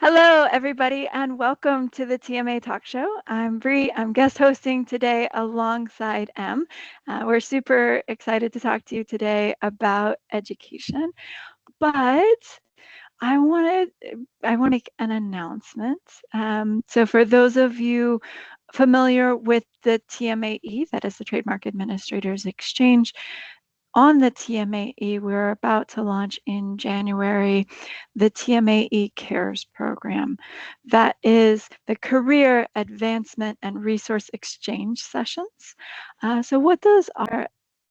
Hello, everybody, and welcome to the TMA Talk Show. I'm Bree. I'm guest hosting today alongside M. We're super excited to talk to you today about education, but I want to make an announcement. So, for those of you familiar with the TMAE, that is the Trademark Administrators Exchange, on the TMAE, we're about to launch in January the TMAE Cares program. That is the Career Advancement and Resource Exchange sessions. So what those are,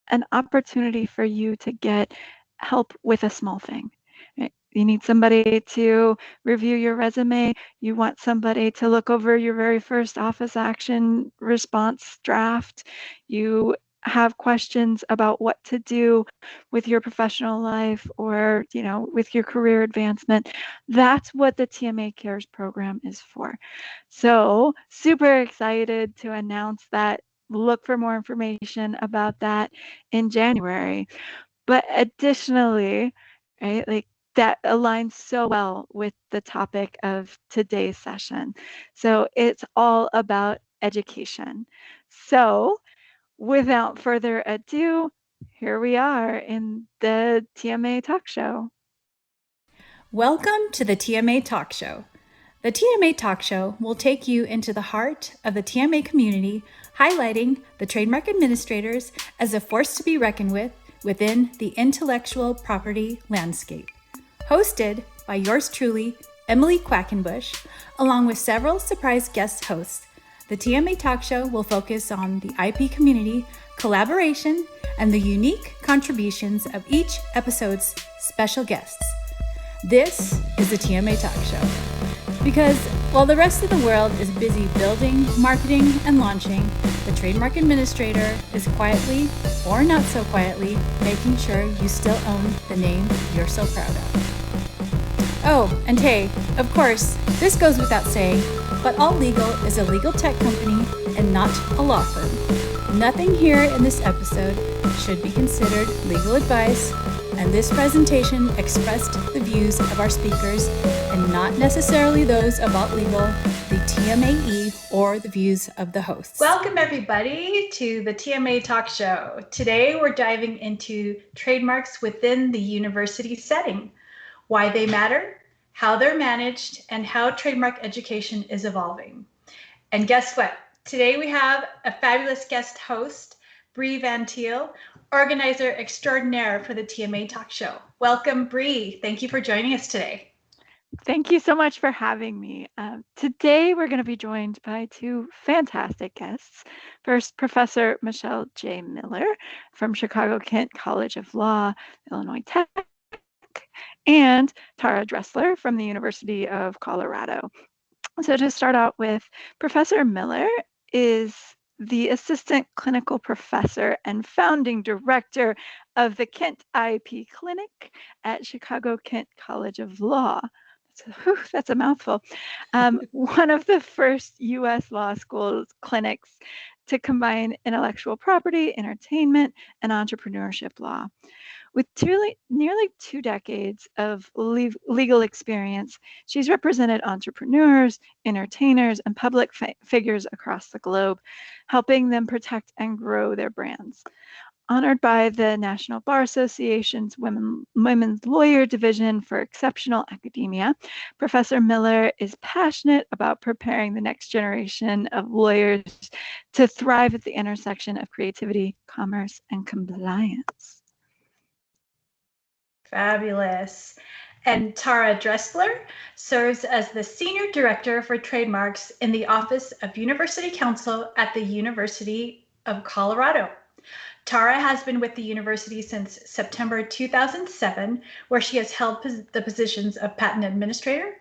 an opportunity for you to get help with a small thing. Right? You need somebody to review your resume. You want somebody to look over your very first office action response draft. You have questions about what to do with your professional life or, with your career advancement. That's what the TMA Cares program is for. So super excited to announce that. Look for more information about that in January. But additionally, right, like that aligns so well with the topic of today's session. So it's all about education. So without further ado, here we are in the TMA Talk Show. Welcome to the TMA Talk Show. The TMA Talk Show will take you into the heart of the TMA community, highlighting the trademark administrators as a force to be reckoned with within the intellectual property landscape. Hosted by yours truly, Emily Quackenbush, along with several surprise guest hosts, the TMA Talk Show will focus on the IP community, collaboration, and the unique contributions of each episode's special guests. This is the TMA Talk Show. Because while the rest of the world is busy building, marketing, and launching, the trademark administrator is quietly, or not so quietly, making sure you still own the name you're so proud of. Oh, and hey, of course, this goes without saying, but All Legal is a legal tech company and not a law firm. Nothing here in this episode should be considered legal advice, and this presentation expressed the views of our speakers and not necessarily those of Alt Legal, the TMAE, or the views of the hosts. Welcome everybody to the TMA Talk Show. Today we're diving into trademarks within the university setting, why they matter, how they're managed, and how trademark education is evolving. And guess what? Today we have a fabulous guest host, Bree Van Thiel, organizer extraordinaire for the TMA Talk Show. Welcome, Bree. Thank you for joining us today. Thank you so much for having me. Today, we're going to be joined by two fantastic guests. First, Professor Michelle J. Miller from Chicago-Kent College of Law, Illinois Tech, and Tara Dressler from the University of Colorado. So to start out with, Professor Miller is the assistant clinical professor and founding director of the Kent IP Clinic at Chicago-Kent College of Law. That's a mouthful. One of the first U.S. law school clinics to combine intellectual property, entertainment, and entrepreneurship law. With nearly 2 decades of legal experience, she's represented entrepreneurs, entertainers, and public figures across the globe, helping them protect and grow their brands. Honored by the National Bar Association's Women's Lawyer Division for Exceptional Academia, Professor Miller is passionate about preparing the next generation of lawyers to thrive at the intersection of creativity, commerce, and compliance. Fabulous. And Tara Dressler serves as the Senior Director for Trademarks in the Office of University Counsel at the University of Colorado. Tara has been with the university since September 2007, where she has held the positions of Patent Administrator,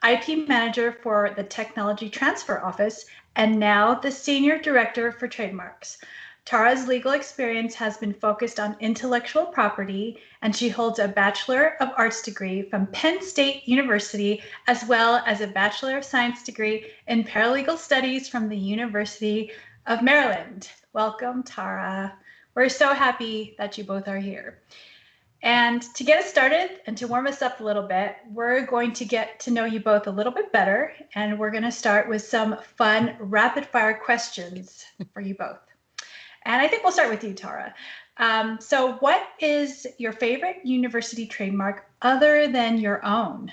IP Manager for the Technology Transfer Office, and now the Senior Director for Trademarks. Tara's legal experience has been focused on intellectual property, and she holds a Bachelor of Arts degree from Penn State University, as well as a Bachelor of Science degree in Paralegal Studies from the University of Maryland. Welcome, Tara. We're so happy that you both are here. And to get us started and to warm us up a little bit, we're going to get to know you both a little bit better. And we're going to start with some fun rapid fire questions for you both. And I think we'll start with you, Tara. So what is your favorite university trademark other than your own?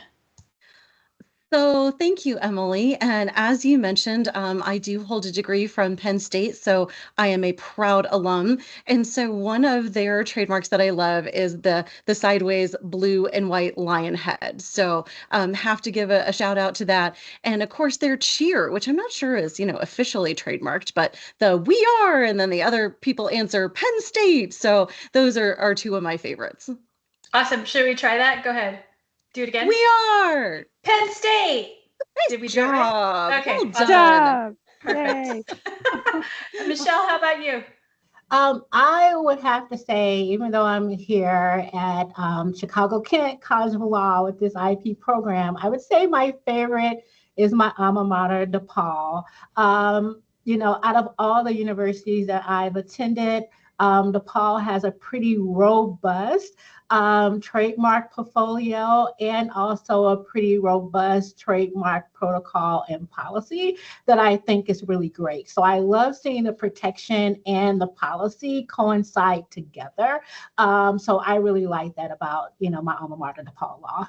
So thank you, Emily. And as you mentioned, I do hold a degree from Penn State, so I am a proud alum. And so one of their trademarks that I love is the sideways blue and white lion head. So have to give a shout out to that. And of course, their cheer, which I'm not sure is officially trademarked, but the "we are," and then the other people answer Penn State. So those are two of my favorites. Awesome. Should we try that? Go ahead. Do it again. We are Penn State. Did we do it right? Okay. Well awesome. done. Perfect. Michelle, how about you? I would have to say, even though I'm here at Chicago Kent College of Law with this IP program, I would say my favorite is my alma mater, DePaul. Out of all the universities that I've attended, DePaul has a pretty robust trademark portfolio and also a pretty robust trademark protocol and policy that I think is really great. So I love seeing the protection and the policy coincide together. So I really like that about, my alma mater, DePaul Law.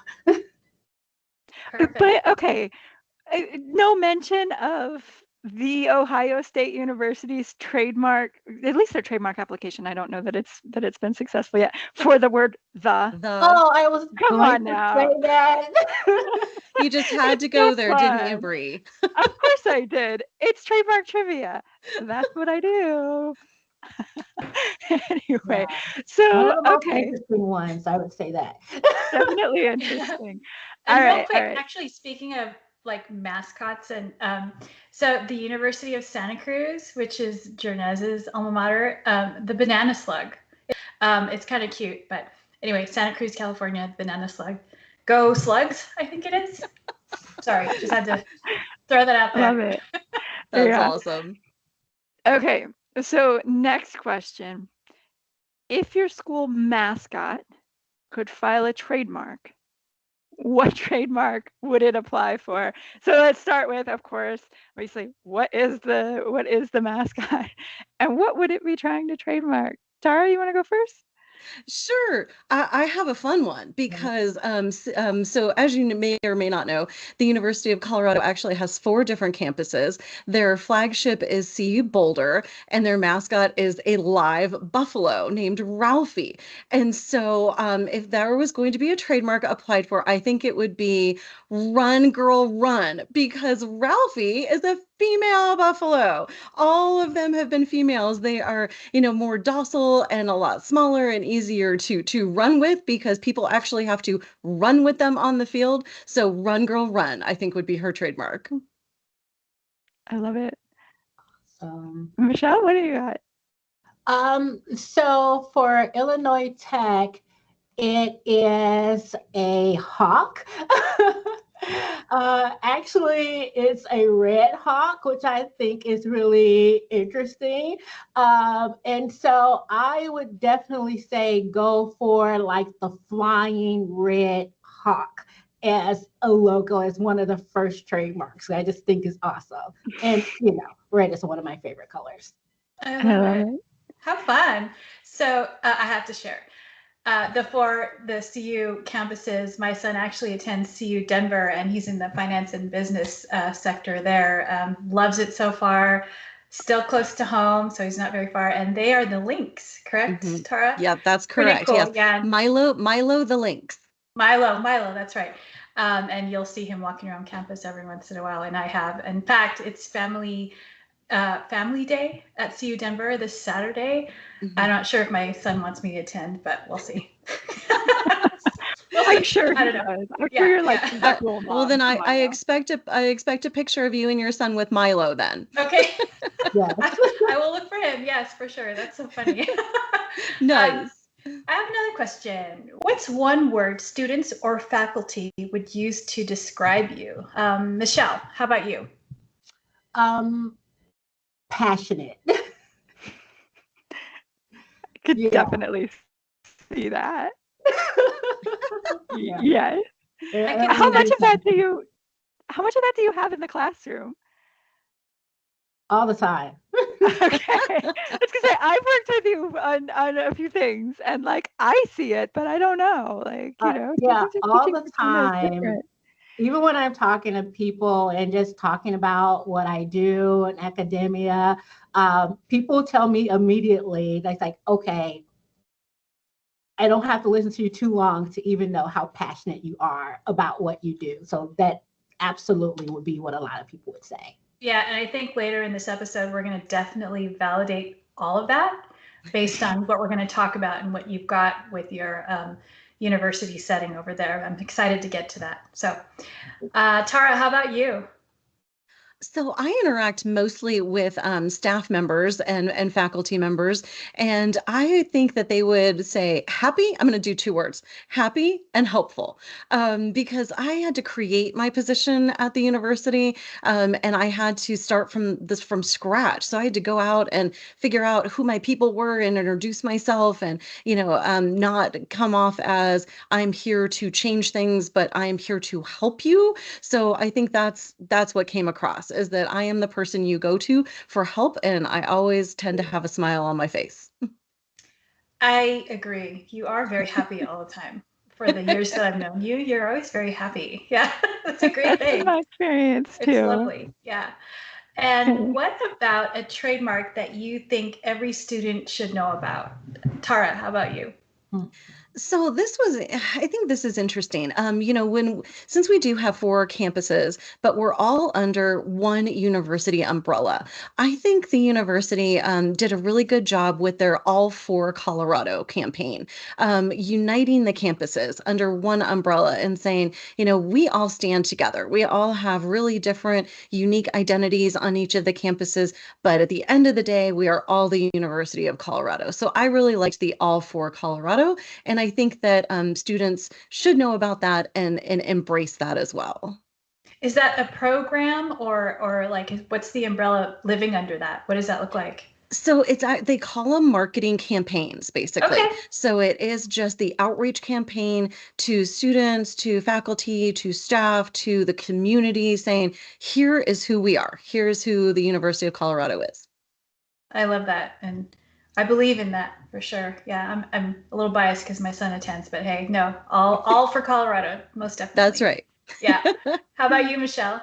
But okay, no mention of the Ohio State University's trademark, at least their trademark application. I don't know that it's been successful yet for the word the. Oh, I was Come going on to now. say that. You just had to go there, didn't you, Bree? Of course I did. It's trademark trivia. That's what I do. Anyway, Yeah. so One of the most okay, interesting ones, I would say that. definitely interesting. And All real right, quick, all right. actually, speaking of like mascots, and so the University of Santa Cruz, which is Jernez's alma mater, the banana slug. It's kind of cute, but anyway, Santa Cruz, California, banana slug. Go Slugs, I think it is. Sorry, just had to throw that out there. Love it. That's awesome. Okay, so next question. If your school mascot could file a trademark, what trademark would it apply for? So let's start with, of course, obviously, what is the mascot, and what would it be trying to trademark? Tara, you want to go first? Sure. I have a fun one because so as you may or may not know, the University of Colorado actually has 4 different campuses. Their flagship is CU Boulder, and their mascot is a live buffalo named Ralphie. And so if there was going to be a trademark applied for, I think it would be Run Girl Run, because Ralphie is a female buffalo. All of them have been females. They are, more docile and a lot smaller and easier to run with because people actually have to run with them on the field. So Run Girl Run, I think, would be her trademark. I love it. Michelle, what do you got? So for Illinois Tech, it is a hawk. Actually, it's a red hawk, which I think is really interesting. And so I would definitely say go for like the flying red hawk as a logo, as one of the first trademarks. I just think is awesome. And, red is one of my favorite colors. I love it. How fun. So I have to share. The CU campuses, my son actually attends CU Denver, and he's in the finance and business sector there. Loves it so far. Still close to home, so he's not very far. And they are the Lynx, correct, Tara? Yeah, that's correct. Pretty cool. Yes. Yeah. Milo the Lynx. Milo, that's right. And you'll see him walking around campus every once in a while, and I have. In fact, it's family day at CU Denver this Saturday. I'm not sure if my son wants me to attend, but we'll see. I'm sure I don't know. I'm sure you're like cool mom. Well, then I expect a picture of you and your son with Milo then. Okay. I will look for him. Yes, for sure. That's so funny. Nice. I have another question. What's one word students or faculty would use to describe you? Michelle, how about you? Passionate. I could definitely see that. Yeah. Yeah. It How would much be of that fun. do you have in the classroom? All the time. Okay. I was gonna say I've worked with you on a few things and like I see it, but I don't know. Like, Yeah, sometimes your all teaching the persona is time. different. Even when I'm talking to people and just talking about what I do in academia, people tell me immediately, that's like, okay, I don't have to listen to you too long to even know how passionate you are about what you do. So that absolutely would be what a lot of people would say. Yeah, and I think later in this episode, we're going to definitely validate all of that based on what we're going to talk about and what you've got with your university setting over there. I'm excited to get to that. So, Tara, how about you? So I interact mostly with staff members and faculty members, and I think that they would say happy. I'm going to do two words: happy and helpful, because I had to create my position at the university, and I had to start from scratch. So I had to go out and figure out who my people were and introduce myself, and not come off as I'm here to change things, but I am here to help you. So I think that's what came across, is that I am the person you go to for help, and I always tend to have a smile on my face. I agree. You are very happy all the time. For the years that I've known you, you're always very happy. Yeah, that's a great That's been thing. my experience It's too. lovely. Yeah. And what about a trademark that you think every student should know about? Tara, how about you? So I think this is interesting. Since we do have four campuses, but we're all under one university umbrella, I think the university did a really good job with their All for Colorado campaign, uniting the campuses under one umbrella and saying, we all stand together. We all have really different, unique identities on each of the campuses, but at the end of the day, we are all the University of Colorado. So I really liked the All for Colorado. And I think that students should know about that and embrace that as well. Is that a program or like what's the umbrella living under that? What does that look like? So they call them marketing campaigns, basically. Okay. So it is just the outreach campaign to students, to faculty, to staff, to the community, saying, here is who we are. Here's who the University of Colorado is. I love that. And I believe in that for sure. Yeah, I'm a little biased because my son attends, but hey, no, all for Colorado, most That's definitely. right. Yeah. How about you, Michelle?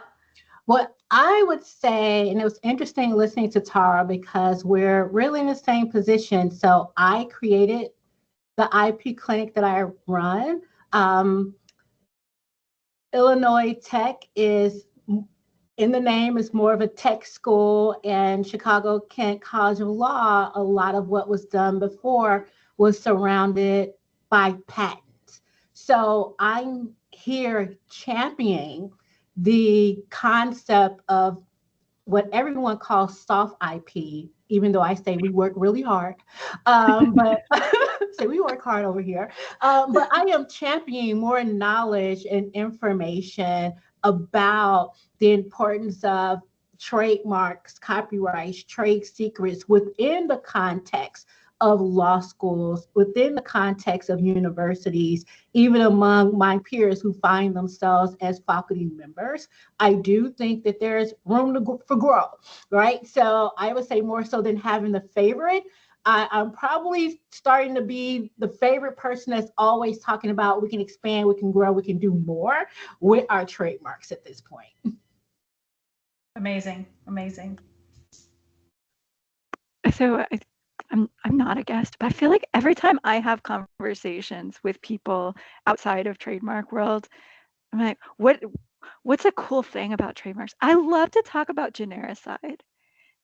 What I would say, and it was interesting listening to Tara because we're really in the same position. So I created the IP clinic that I run. Um, Illinois Tech is in the name, is more of a tech school, and Chicago Kent College of Law, a lot of what was done before was surrounded by patents. So I'm here championing the concept of what everyone calls soft IP, even though I say we work really hard. But say we work hard over here. But I am championing more knowledge and information about the importance of trademarks, copyrights, trade secrets within the context of law schools, within the context of universities, even among my peers who find themselves as faculty members. I do think that there's room for growth, right? So I would say more so than having the favorite. I'm probably starting to be the favorite person that's always talking about we can expand, we can grow, we can do more with our trademarks at this point. Amazing. Amazing. So I'm not a guest, but I feel like every time I have conversations with people outside of trademark world, I'm like, what's a cool thing about trademarks? I love to talk about genericide.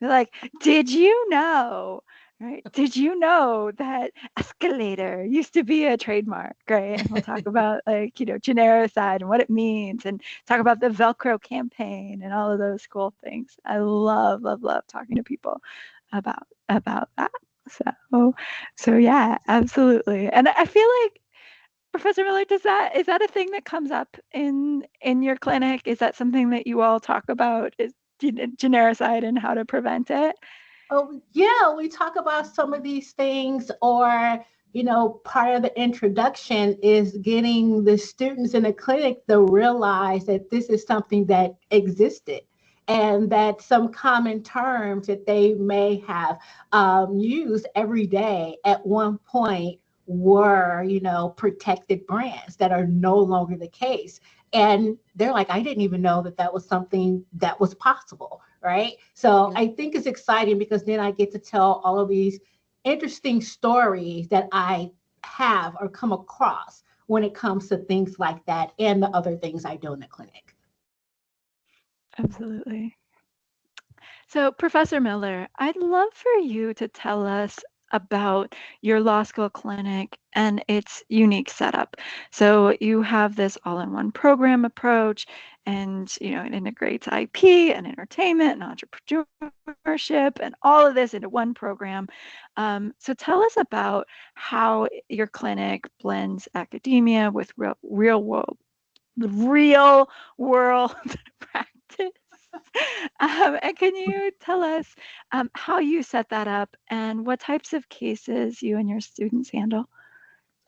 They're like, did you know? Right? Did you know that escalator used to be a trademark? Right? And we'll talk about like, genericide and what it means and talk about the Velcro campaign and all of those cool things. I love, love, love talking to people about that. So yeah, absolutely. And I feel like Professor Miller, is that a thing that comes up in your clinic? Is that something that you all talk about? Is genericide and how to prevent it? Oh, yeah, we talk about some of these things, or part of the introduction is getting the students in the clinic to realize that this is something that existed and that some common terms that they may have used every day at one point were, protected brands that are no longer the case. And they're like, I didn't even know that that was something that was possible, right? So I think it's exciting because then I get to tell all of these interesting stories that I have or come across when it comes to things like that and the other things I do in the clinic. Absolutely. So, Professor Miller, I'd love for you to tell us about your law school clinic and its unique setup. So, you have this all-in-one program approach, and it integrates IP and entertainment and entrepreneurship and all of this into one program. So, tell us about how your clinic blends academia with real world practice. And can you tell us how you set that up and what types of cases you and your students handle?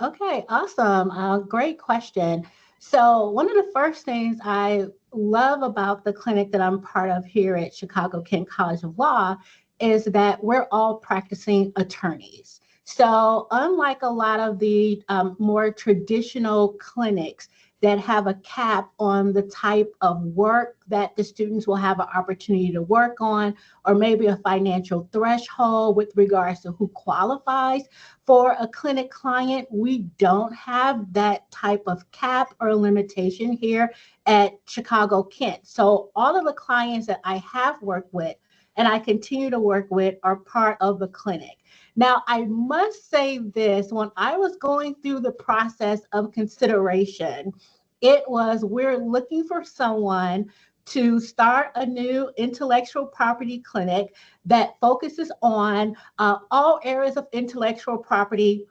Okay, awesome. Great question. So, one of the first things I love about the clinic that I'm part of here at Chicago Kent College of Law is that we're all practicing attorneys. So, unlike a lot of the more traditional clinics that have a cap on the type of work that the students will have an opportunity to work on, or maybe a financial threshold with regards to who qualifies for a clinic client, we don't have that type of cap or limitation here at Chicago Kent. So all of the clients that I have worked with and I continue to work with are part of the clinic. Now, I must say this, when I was going through the process of consideration, we're looking for someone to start a new intellectual property clinic that focuses on all areas of intellectual property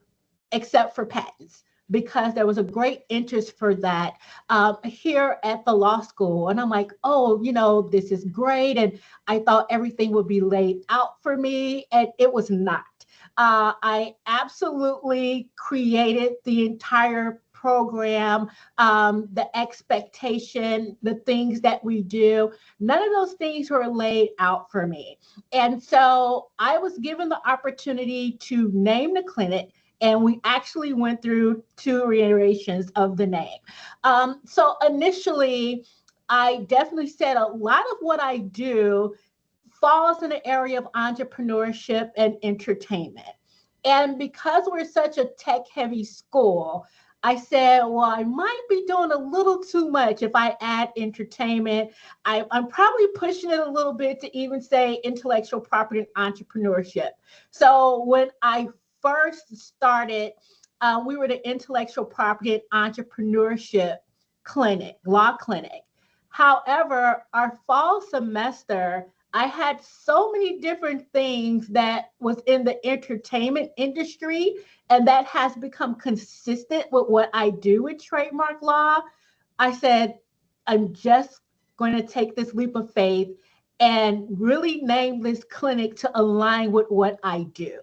except for patents, because there was a great interest for that here at the law school. And I'm like, oh, this is great. And I thought everything would be laid out for me, and it was not. I absolutely created the entire program, the expectation, the things that we do. None of those things were laid out for me. And so I was given the opportunity to name the clinic, and we actually went through 2 reiterations of the name. So initially, I definitely said a lot of what I do falls in the area of entrepreneurship and entertainment. And because we're such a tech-heavy school, I said, well, I might be doing a little too much if I add entertainment. I'm probably pushing it a little bit to even say intellectual property and entrepreneurship. So when I first started, we were the intellectual property and entrepreneurship clinic, law clinic. However, our fall semester, I had so many different things that was in the entertainment industry, and that has become consistent with what I do with trademark law. I said, I'm just going to take this leap of faith and really name this clinic to align with what I do.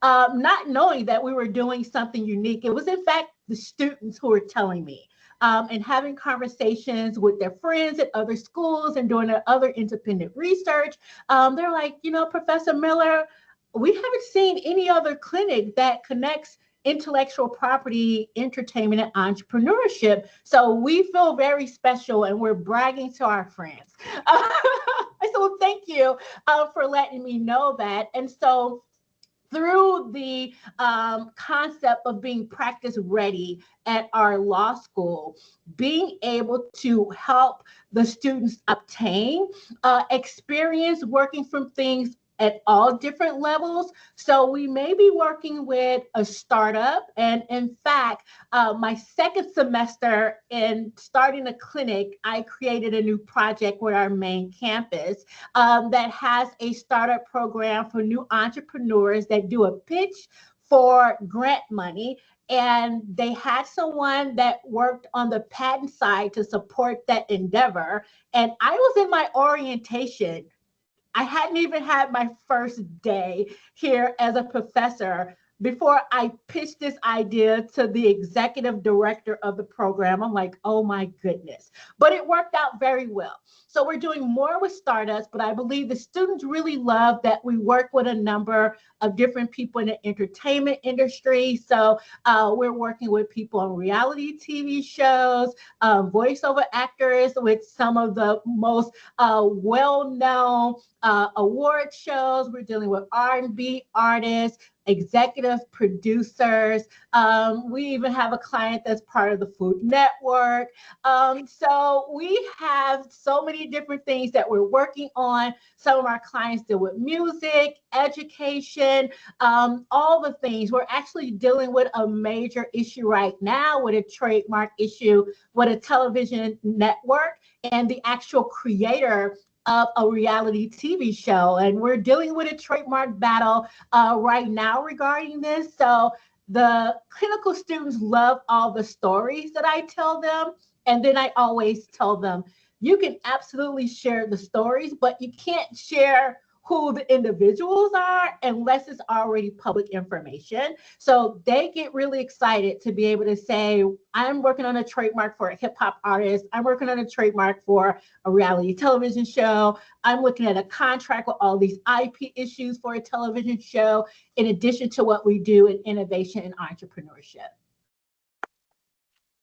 Not knowing that we were doing something unique. It was, in fact, the students who were telling me. And having conversations with their friends at other schools and doing their other independent research. They're like, Professor Miller, we haven't seen any other clinic that connects intellectual property, entertainment, and entrepreneurship. So we feel very special, and we're bragging to our friends. I said, well, thank you for letting me know that. And so through the concept of being practice ready at our law school, being able to help the students obtain experience working from things at all different levels. So we may be working with a startup. And in fact, my second semester in starting a clinic, I created a new project with our main campus that has a startup program for new entrepreneurs that do a pitch for grant money. And they had someone that worked on the patent side to support that endeavor. And I was in my orientation. I hadn't even had my first day here as a professor. before I pitched this idea to the executive director of the program. I'm like, oh my goodness. But it worked out very well. So we're doing more with startups, but I believe the students really love that we work with a number of different people in the entertainment industry. So we're working with people on reality TV shows, voiceover actors with some of the most well-known award shows. We're dealing with R&B artists, executive producers. We even have a client that's part of the Food Network. So we have so many different things that we're working on. Some of our clients deal with music, education, all the things. We're actually dealing with a major issue right now with a trademark issue with a television network and the actual creator of a reality TV show. And we're dealing with a trademark battle right now regarding this. So the clinical students love all the stories that I tell them. And then I always tell them, you can absolutely share the stories, but you can't share who the individuals are unless it's already public information. So they get really excited to be able to say, I'm working on a trademark for a hip hop artist. I'm working on a trademark for a reality television show. I'm looking at a contract with all these IP issues for a television show, in addition to what we do in innovation and entrepreneurship.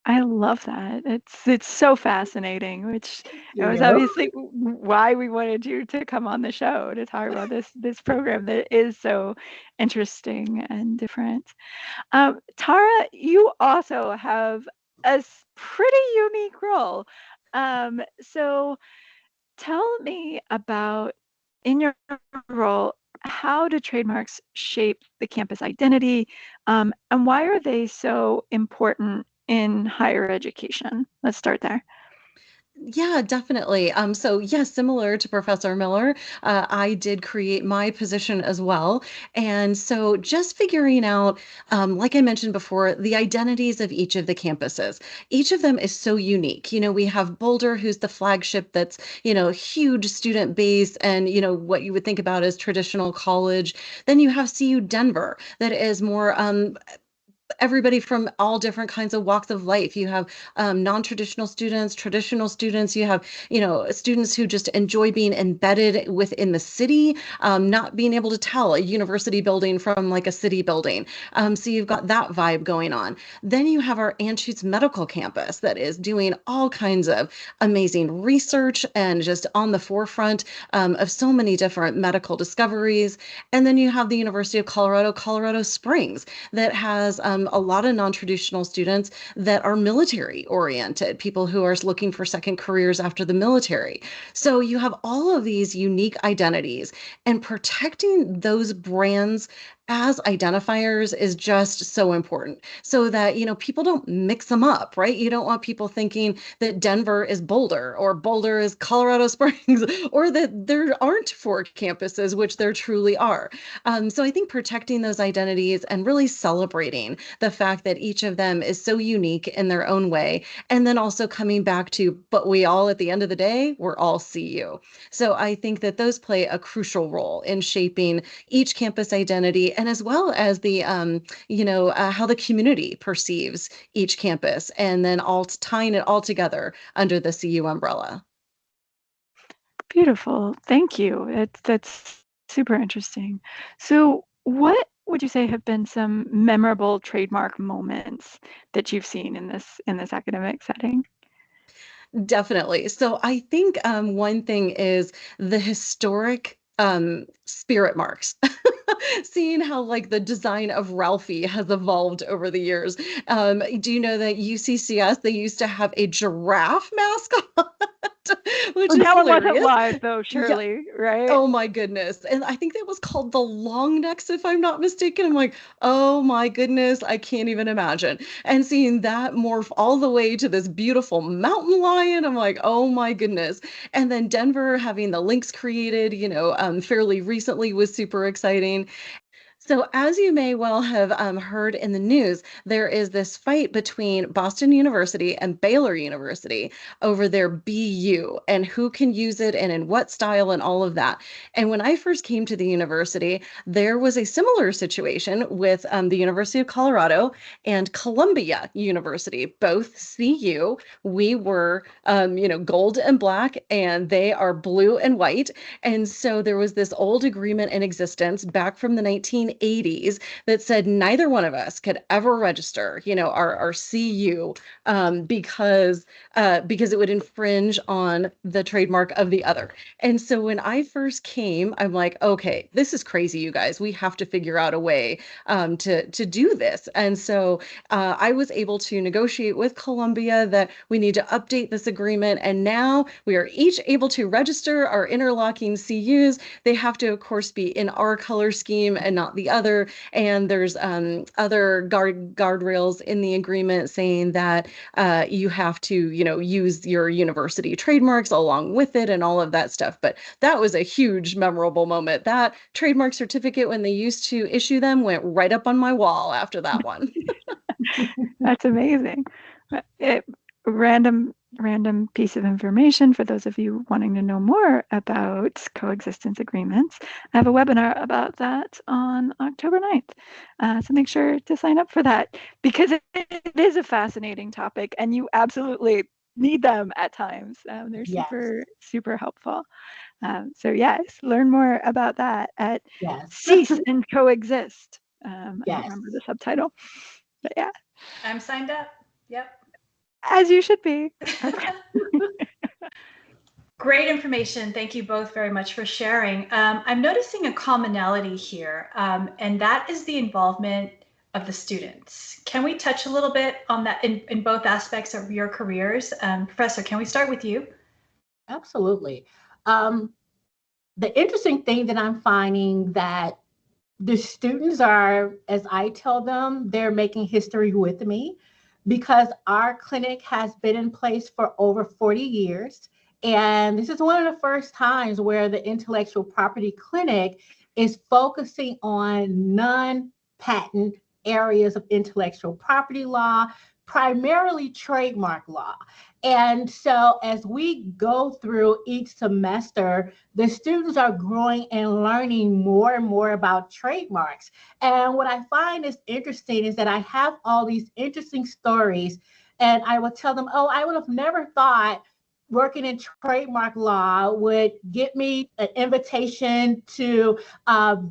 I love that. It's so fascinating, which it was You. obviously why we wanted you to come on the show to talk about this program that is so interesting and different. Tara, you also have a pretty unique role. So tell me about, in your role, how do trademarks shape the campus identity, and why are they so important in higher education? Let's start there. Yeah, definitely. So yes, similar to Professor Miller, I did create my position as well. And so just figuring out, like I mentioned before, the identities of each of the campuses. Each of them is so unique. We have Boulder, who's the flagship that's, huge student base and, what you would think about as traditional college. Then you have CU Denver that is more everybody from all different kinds of walks of life. You have non-traditional students, traditional students. You have, students who just enjoy being embedded within the city, not being able to tell a university building from like a city building. So you've got that vibe going on. Then you have our Anschutz Medical Campus that is doing all kinds of amazing research and just on the forefront of so many different medical discoveries. And then you have the University of Colorado, Colorado Springs, that has a lot of non-traditional students that are military oriented, people who are looking for second careers after the military. So you have all of these unique identities, and protecting those brands as identifiers is just so important so that people don't mix them up, right? You don't want people thinking that Denver is Boulder or Boulder is Colorado Springs or that there aren't four campuses, which there truly are. So I think protecting those identities and really celebrating the fact that each of them is so unique in their own way, and then also coming back to, but we all, at the end of the day, we're all CU. So I think that those play a crucial role in shaping each campus identity, and as well as the how the community perceives each campus, and then all tying it all together under the CU umbrella. Beautiful. Thank you. That's super interesting. So, what would you say have been some memorable trademark moments that you've seen in this academic setting? Definitely. So I think one thing is the historic spirit marks. Seeing how like the design of Ralphie has evolved over the years. Do you know that UCCS, they used to have a giraffe mascot, which is That one wasn't hilarious. live though, Yeah. surely, right? Oh my goodness. And I think that was called the long necks, if I'm not mistaken. I'm like, oh my goodness, I can't even imagine. And seeing that morph all the way to this beautiful mountain lion, I'm like, oh my goodness. And then Denver having the Lynx created, fairly recently was super exciting. So, as you may well have heard in the news, there is this fight between Boston University and Baylor University over their BU and who can use it and in what style and all of that. And when I first came to the university, there was a similar situation with the University of Colorado and Columbia University, both CU. We were, gold and black, and they are blue and white. And so there was this old agreement in existence back from the 1980s that said neither one of us could ever register, our CU, because it would infringe on the trademark of the other. And so when I first came, I'm like, okay, this is crazy, you guys. We have to figure out a way to do this. And so I was able to negotiate with Columbia that we need to update this agreement. And now we are each able to register our interlocking CUs. They have to, of course, be in our color scheme and not the other. And there's other guardrails in the agreement saying that you have to, use your university trademarks along with it and all of that stuff. But that was a huge memorable moment. That trademark certificate, when they used to issue them, went right up on my wall after that one. That's amazing. Random piece of information for those of you wanting to know more about coexistence agreements. I have a webinar about that on October 9th. So make sure to sign up for that, because it is a fascinating topic and you absolutely need them at times. They're Yes. super helpful. So yes, learn more about that at Yes. Cease and Coexist. I Yes. don't remember the subtitle, but yeah. I'm signed up. Yep. As you should be. Great information. Thank you both very much for sharing. I'm noticing a commonality here, and that is the involvement of the students. Can we touch a little bit on that in both aspects of your careers? Professor, can we start with you? Absolutely. The interesting thing that I'm finding that the students are, as I tell them, they're making history with me, because our clinic has been in place for over 40 years. And this is one of the first times where the intellectual property clinic is focusing on non-patent areas of intellectual property law, primarily trademark law. And so as we go through each semester, the students are growing and learning more and more about trademarks. And what I find is interesting is that I have all these interesting stories, and I will tell them, oh, I would have never thought working in trademark law would get me an invitation to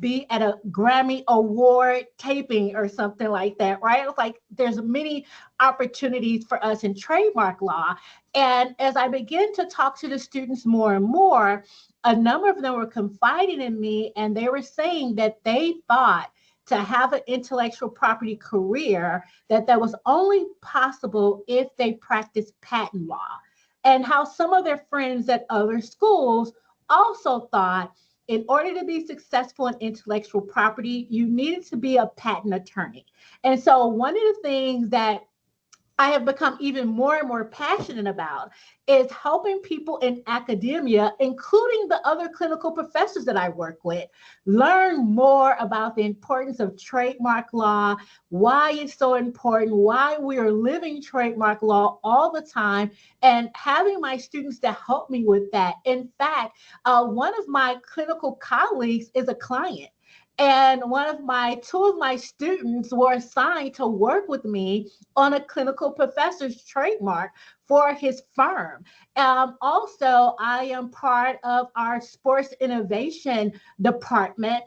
be at a Grammy Award taping or something like that, right? It's like there's many opportunities for us in trademark law. And as I begin to talk to the students more and more, a number of them were confiding in me, and they were saying that they thought to have an intellectual property career that was only possible if they practiced patent law. And how some of their friends at other schools also thought in order to be successful in intellectual property, you needed to be a patent attorney. And so one of the things that I have become even more and more passionate about is helping people in academia, including the other clinical professors that I work with, learn more about the importance of trademark law, why it's so important, why we are living trademark law all the time, and having my students to help me with that. In fact, one of my clinical colleagues is a client. And two of my students were assigned to work with me on a clinical professor's trademark for his firm. Also, I am part of our sports innovation department.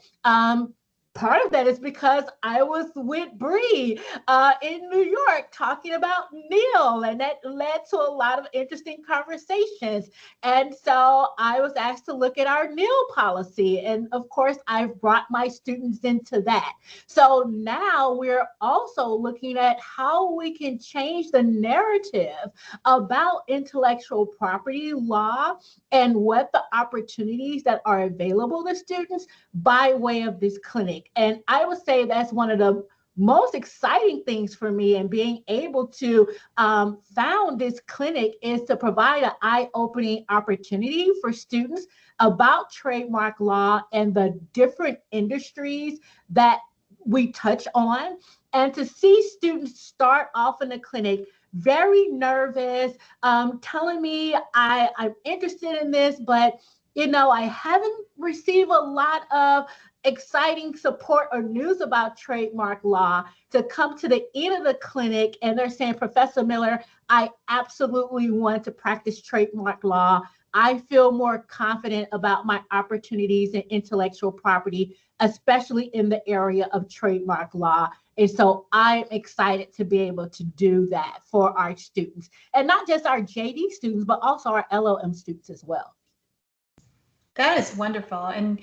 Part of that is because I was with Bree in New York talking about Neil, and that led to a lot of interesting conversations. And so I was asked to look at our Neil policy. And of course, I've brought my students into that. So now we're also looking at how we can change the narrative about intellectual property law and what the opportunities that are available to students by way of this clinic. And I would say that's one of the most exciting things for me in being able to found this clinic, is to provide an eye-opening opportunity for students about trademark law and the different industries that we touch on. And to see students start off in the clinic very nervous, telling me I'm interested in this, but I haven't received a lot of exciting support or news about trademark law, to come to the end of the clinic and they're saying, Professor Miller, I absolutely want to practice trademark law. I feel more confident about my opportunities in intellectual property, especially in the area of trademark law. And so I'm excited to be able to do that for our students, and not just our JD students, but also our LOM students as well. That is wonderful. And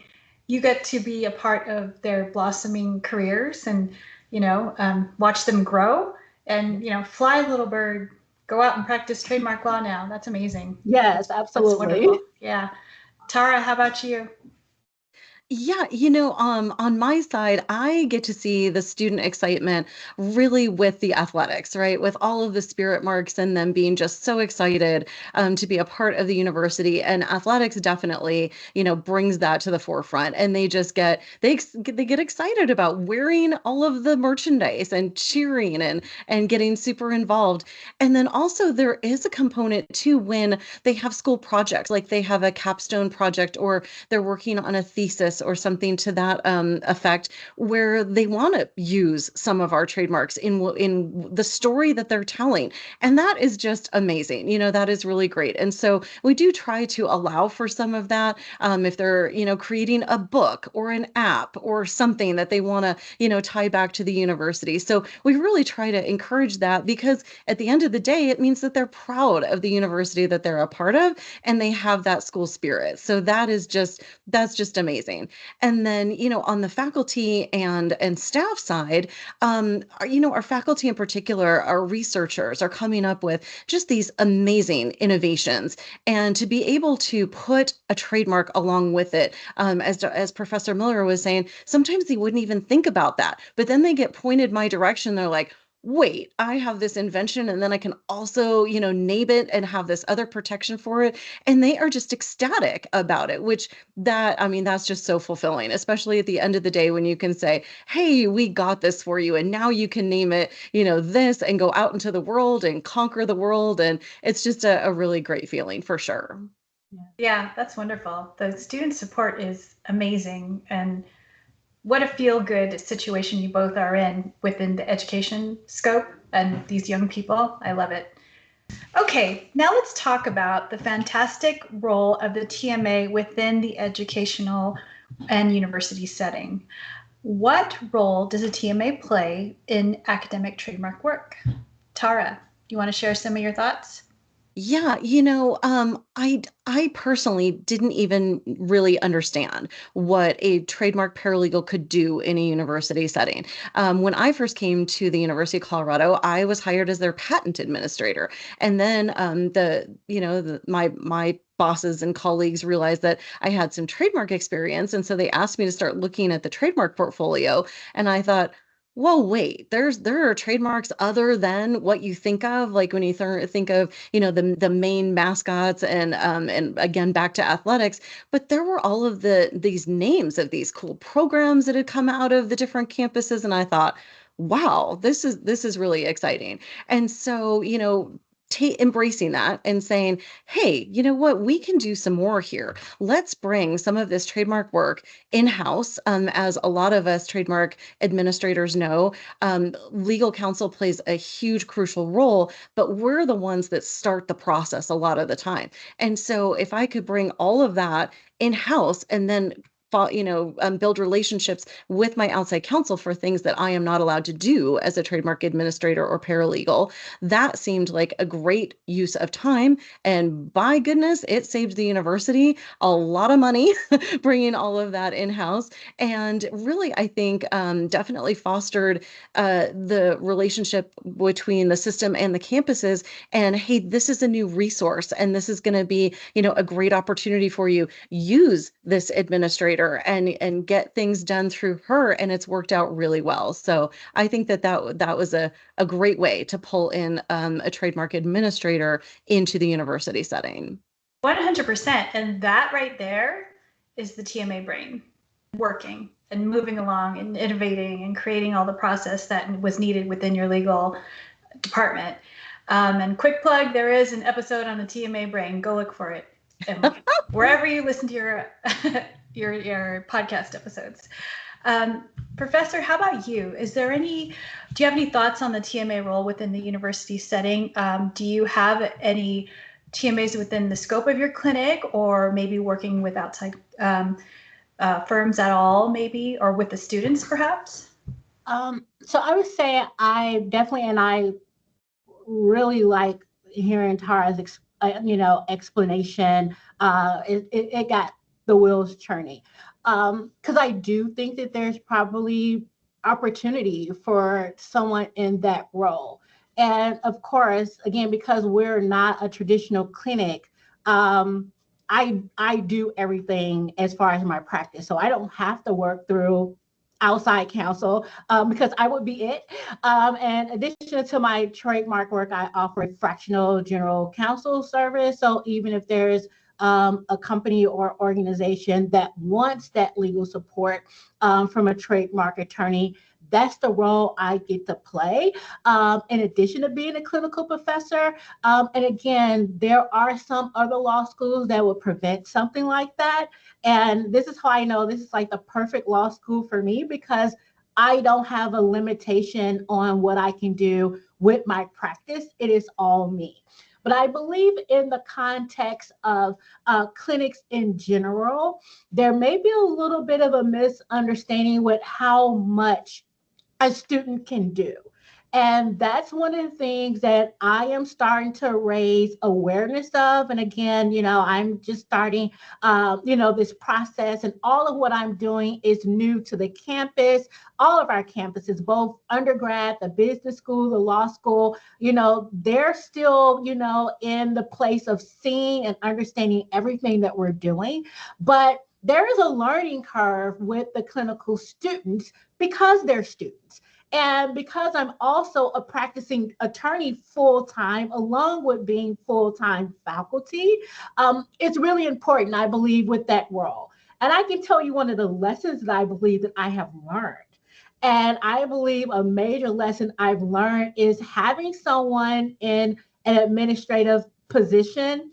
you get to be a part of their blossoming careers and, watch them grow and, fly, little bird, go out and practice trademark law now. That's amazing. Yes, absolutely. That's wonderful. Yeah. Tara, how about you? Yeah, on my side, I get to see the student excitement really with the athletics, right? With all of the spirit marks and them being just so excited to be a part of the university. And athletics definitely, brings that to the forefront. And they just they get excited about wearing all of the merchandise and cheering and getting super involved. And then also there is a component too when they have school projects, like they have a capstone project or they're working on a thesis or something to that effect, where they want to use some of our trademarks in the story that they're telling, and that is just amazing. That is really great. And so we do try to allow for some of that. If they're creating a book or an app or something that they want to tie back to the university, so we really try to encourage that, because at the end of the day, it means that they're proud of the university that they're a part of and they have that school spirit. So that's just amazing. And then, on the faculty and staff side, our faculty in particular, our researchers are coming up with just these amazing innovations. And to be able to put a trademark along with it, as Professor Miller was saying, sometimes they wouldn't even think about that. But then they get pointed my direction. They're like, wait, I have this invention and then I can also, name it and have this other protection for it. And they are just ecstatic about it, that's just so fulfilling, especially at the end of the day when you can say, hey, we got this for you. And now you can name it, this, and go out into the world and conquer the world. And it's just a really great feeling for sure. Yeah, that's wonderful. The student support is amazing. And what a feel-good situation you both are in within the education scope and these young people. I love it. Okay, now let's talk about the fantastic role of the TMA within the educational and university setting. What role does a TMA play in academic trademark work? Tara, you want to share some of your thoughts? Yeah, I personally didn't even really understand what a trademark paralegal could do in a university setting. When I first came to the University of Colorado, I was hired as their patent administrator, and then my bosses and colleagues realized that I had some trademark experience, and so they asked me to start looking at the trademark portfolio, and I thought, whoa, wait, there are trademarks other than what you think of, like when you think of, the main mascots and again, back to athletics, but there were all of these names of these cool programs that had come out of the different campuses. And I thought, wow, this is really exciting. And so, embracing that and saying, hey, you know what, we can do some more here. Let's bring some of this trademark work in-house. As a lot of us trademark administrators know, legal counsel plays a huge, crucial role, but we're the ones that start the process a lot of the time. And so if I could bring all of that in-house and then build relationships with my outside counsel for things that I am not allowed to do as a trademark administrator or paralegal, that seemed like a great use of time. And by goodness, it saved the university a lot of money bringing all of that in-house. And really, I think definitely fostered the relationship between the system and the campuses. And hey, this is a new resource, and this is going to be, a great opportunity for you. Use this administrator and get things done through her, and it's worked out really well. So I think that was a great way to pull in a trademark administrator into the university setting. 100%. And that right there is the TMA brain working. and moving along and innovating and creating all the process that was needed within your legal department. And quick plug, there is an episode on the TMA Brain. Go look for it. Wherever you listen to your your podcast episodes. Professor, how about you? Do you have any thoughts on the TMA role within the university setting? Do you have any TMAs within the scope of your clinic, or maybe working with outside firms at all, maybe, or with the students perhaps? So I would say I really like hearing Tara's explanation. It got the wheels churning, because I do think that there's probably opportunity for someone in that role. And of course, again, because we're not a traditional clinic, I do everything as far as my practice, so I don't have to work through outside counsel, because I would be it. And in addition to my trademark work, I offer a fractional general counsel service. So even if there's a company or organization that wants that legal support from a trademark attorney, that's the role I get to play, in addition to being a clinical professor. And again, there are some other law schools that would prevent something like that. And this is how I know this is like the perfect law school for me, because I don't have a limitation on what I can do with my practice. It is all me. But I believe in the context of clinics in general, there may be a little bit of a misunderstanding with how much a student can do. And that's one of the things that I am starting to raise awareness of. And again, I'm just starting, this process, and all of what I'm doing is new to the campus, all of our campuses, both undergrad, the business school, the law school, they're still, in the place of seeing and understanding everything that we're doing. But there is a learning curve with the clinical students because they're students. And because I'm also a practicing attorney full-time, along with being full-time faculty, it's really important, I believe, with that role. And I can tell you one of the lessons that I believe that I have learned. And I believe a major lesson I've learned is having someone in an administrative position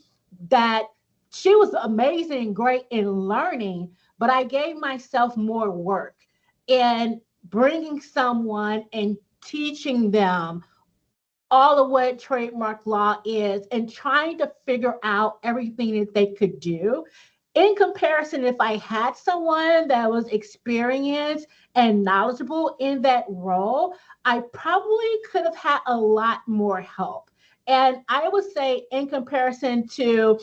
that she was amazing, great in learning, but I gave myself more work in bringing someone and teaching them all of what trademark law is and trying to figure out everything that they could do. In comparison, if I had someone that was experienced and knowledgeable in that role, I probably could have had a lot more help. And I would say, in comparison to,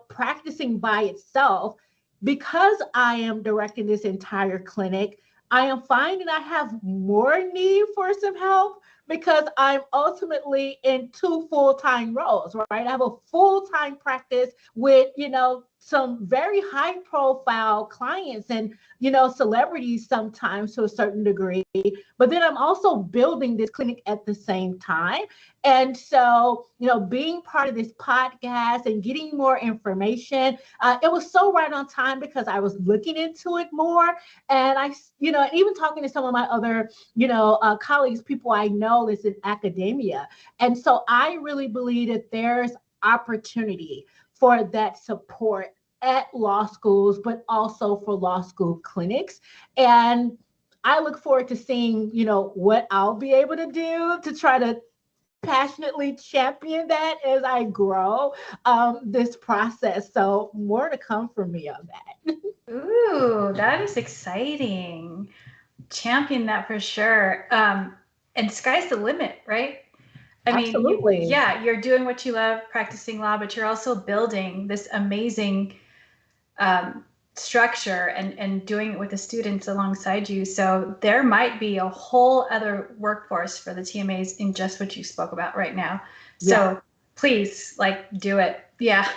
practicing by itself, because I am directing this entire clinic, I am finding I have more need for some help, because I'm ultimately in two full-time roles, right? I have a full-time practice with, some very high profile clients and, celebrities sometimes to a certain degree. But then I'm also building this clinic at the same time. And so, being part of this podcast and getting more information, it was so right on time because I was looking into it more. And and even talking to some of my other, colleagues, people I know is in academia. And so I really believe that there's opportunity for that support at law schools, but also for law school clinics. And I look forward to seeing, what I'll be able to do to try to passionately champion that as I grow this process. So more to come from me on that. Ooh, that is exciting. Champion that for sure. And sky's the limit, right? I mean, Absolutely. you're doing what you love, practicing law, but you're also building this amazing structure and doing it with the students alongside you. So there might be a whole other workforce for the TMAs in just what you spoke about right now. So please, do it. Yeah.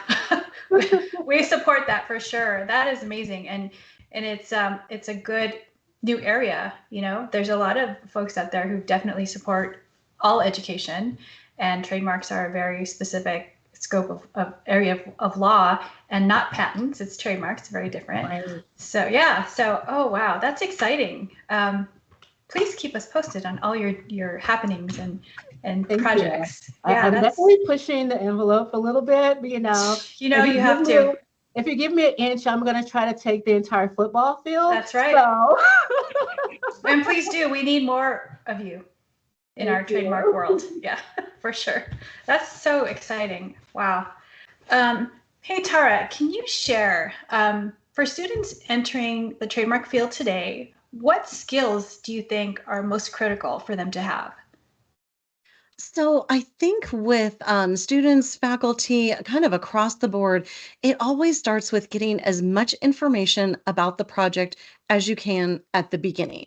We support that for sure. That is amazing. And it's a good new area. There's a lot of folks out there who definitely support all education, and trademarks are a very specific scope of area of law and not patents. It's trademarks, very different. Right. So yeah, oh wow, that's exciting. Please keep us posted on all your happenings and Thank projects. you. I'm definitely pushing the envelope a little bit, you have to. If you give me an inch, I'm going to try to take the entire football field. That's right. So. And please do. We need more of you in our trademark world. Yeah, for sure. That's so exciting. Wow. Hey, Tara, can you share, for students entering the trademark field today, what skills do you think are most critical for them to have? So I think with students, faculty, kind of across the board, it always starts with getting as much information about the project as you can at the beginning,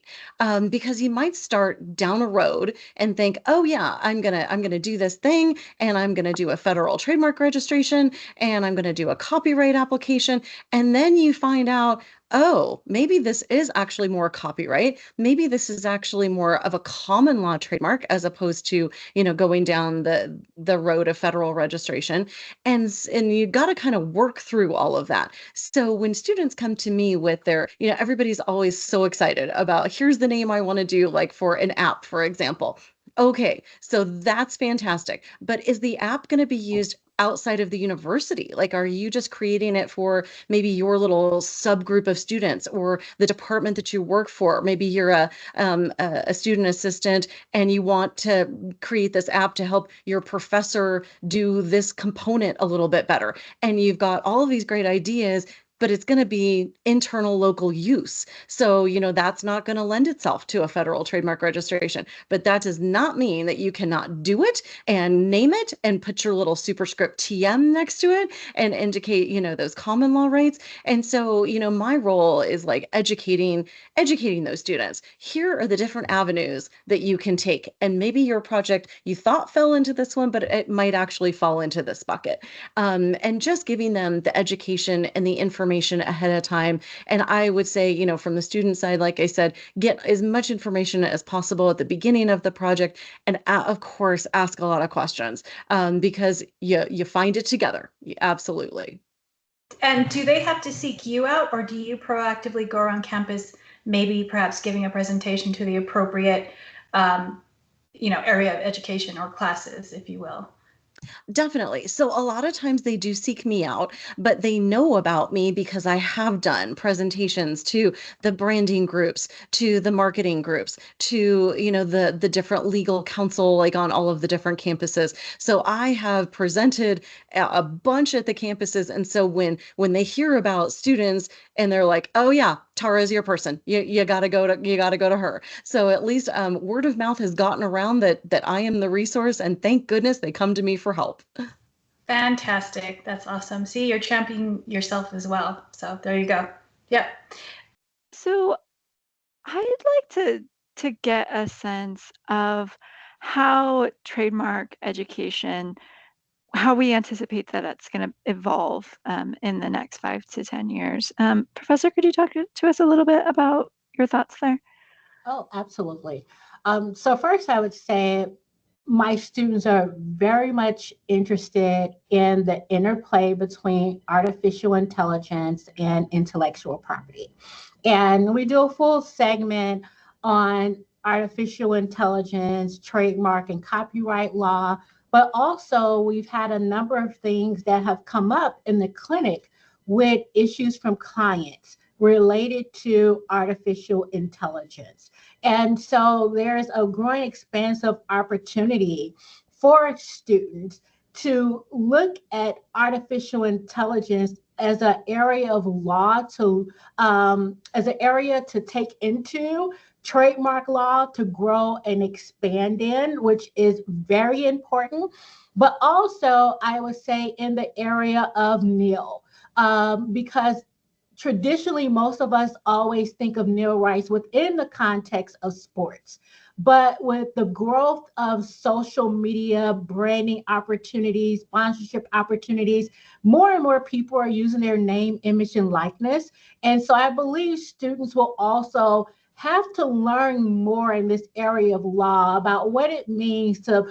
because you might start down a road and think, oh yeah, I'm gonna do this thing, and I'm gonna do a federal trademark registration, and I'm gonna do a copyright application, and then you find out, oh, maybe this is actually more copyright. Maybe this is actually more of a common law trademark as opposed to, going down the road of federal registration. And you got to kind of work through all of that. So when students come to me with their, everybody's always so excited about, here's the name I want to do, like for an app, for example. Okay, so that's fantastic. But is the app going to be used outside of the university? Like, are you just creating it for maybe your little subgroup of students or the department that you work for? Maybe you're a student assistant and you want to create this app to help your professor do this component a little bit better. And you've got all of these great ideas, but it's going to be internal local use. So, that's not going to lend itself to a federal trademark registration. But that does not mean that you cannot do it and name it and put your little superscript TM next to it and indicate, those common law rights. And so, my role is like educating those students. Here are the different avenues that you can take. And maybe your project you thought fell into this one, but it might actually fall into this bucket. And just giving them the education and the information ahead of time. And I would say, from the student side, like I said, get as much information as possible at the beginning of the project. And of course, ask a lot of questions, because you find it together. Absolutely. And do they have to seek you out, or do you proactively go around campus, maybe perhaps giving a presentation to the appropriate, area of education or classes, if you will? Definitely. So a lot of times they do seek me out, but they know about me because I have done presentations to the branding groups, to the marketing groups, to, the different legal counsel, like on all of the different campuses. So I have presented a bunch at the campuses. And so when they hear about students and they're like, oh yeah, Tara is your person. You gotta go to her. So at least word of mouth has gotten around that I am the resource, and thank goodness they come to me for help. Fantastic. That's awesome. See, you're championing yourself as well. So there you go. Yep. So I'd like to get a sense of how trademark education, how we anticipate that it's going to evolve in the next 5 to 10 years. Professor, could you talk to us a little bit about your thoughts there? Oh, absolutely. So first, I would say my students are very much interested in the interplay between artificial intelligence and intellectual property. And we do a full segment on artificial intelligence, trademark, and copyright law. But also, we've had a number of things that have come up in the clinic with issues from clients related to artificial intelligence. And so there's a growing expanse of opportunity for students to look at artificial intelligence as an area of law as an area to take into trademark law to grow and expand in, which is very important. But also, I would say in the area of NIL, because traditionally, most of us always think of NIL rights within the context of sports. But with the growth of social media, branding opportunities, sponsorship opportunities, more and more people are using their name, image, and likeness. And so I believe students will also have to learn more in this area of law about what it means to